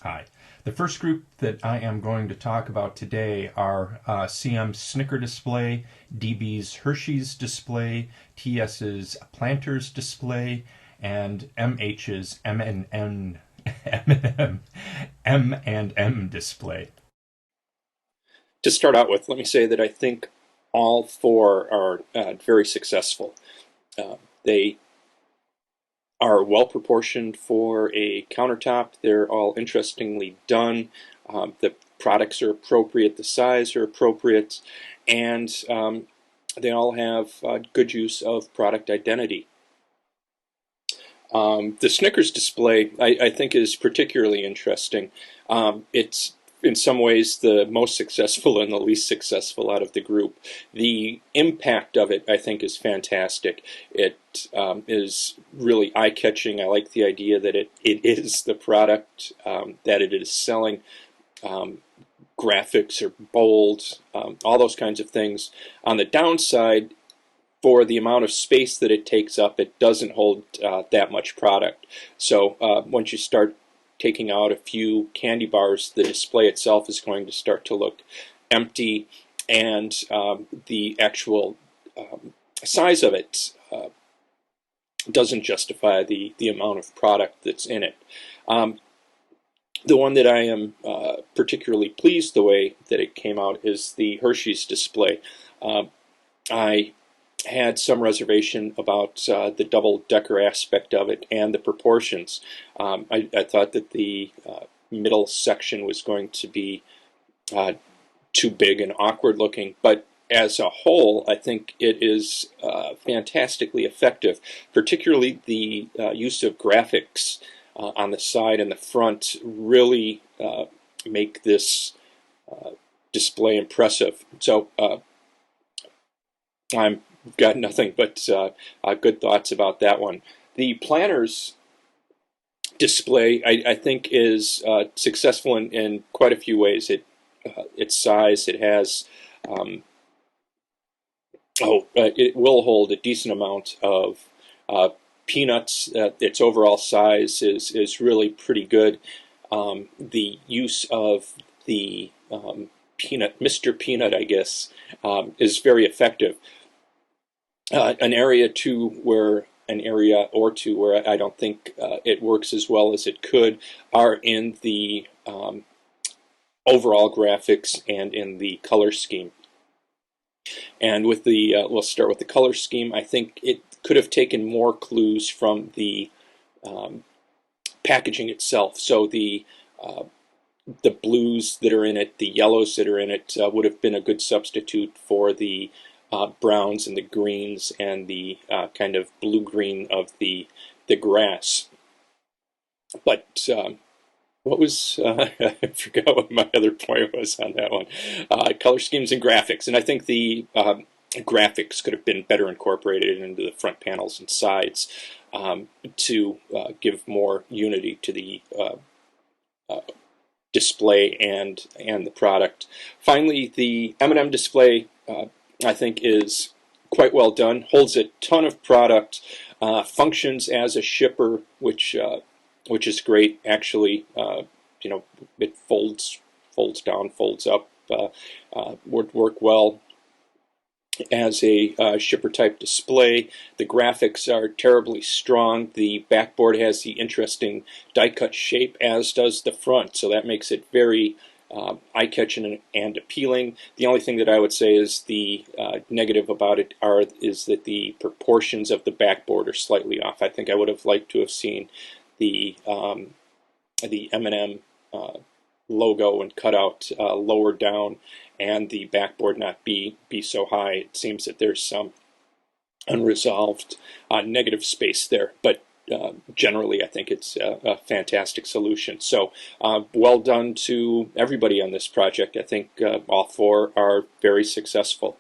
Hi. The first group that I am going to talk about today are CM's Snicker display, DB's Hershey's display, TS's Planters display, and MH's M&M display. To start out with, let me say that I think all four are very successful. They are well proportioned for a countertop. They're all interestingly done. The products are appropriate, the size are appropriate, and they all have good use of product identity. The Snickers display, I think, is particularly interesting. It's in some ways the most successful and the least successful out of the group. The impact of it, I think, is fantastic. It is really eye-catching. I like the idea that it is the product that it is selling. Graphics are bold, all those kinds of things. On the downside, for the amount of space that it takes up, it doesn't hold that much product. So once you start taking out a few candy bars, the display itself is going to start to look empty, and the actual size of it doesn't justify the amount of product that's in it. The one that I am particularly pleased the way that it came out is the Hershey's display. I had some reservation about the double-decker aspect of it and the proportions. I thought that the middle section was going to be too big and awkward looking, but as a whole, I think it is fantastically effective, particularly the use of graphics on the side and the front really make this display impressive. So I've got nothing but good thoughts about that one. The Planters display, I think, is successful in quite a few ways. Its size, it has, it will hold a decent amount of peanuts. Its overall size is really pretty good. The use of the peanut, Mr. Peanut, I guess, is very effective. An area or two where I don't think it works as well as it could are in the overall graphics and in the color scheme. And with the we'll start with the color scheme. I think it could have taken more clues from the packaging itself. So the blues that are in it, the yellows that are in it, would have been a good substitute for the browns and the greens and the kind of blue-green of the grass. But what was I forgot what my other point was on that one. Color schemes and graphics, and I think the graphics could have been better incorporated into the front panels and sides to give more unity to the display and the product. Finally, the M&M display, I think, is quite well done. Holds a ton of product. Functions as a shipper, which is great. Actually, it folds down, folds up. Would work well as a shipper type display. The graphics are terribly strong. The backboard has the interesting die cut shape, as does the front, so that makes it very eye-catching and appealing. The only thing that I would say is the negative about it is that the proportions of the backboard are slightly off. I think I would have liked to have seen the M&M logo and cutout lower down, and the backboard not be so high. It seems that there's some unresolved negative space there, but generally I think it's a fantastic solution. So well done to everybody on this project. I think all four are very successful.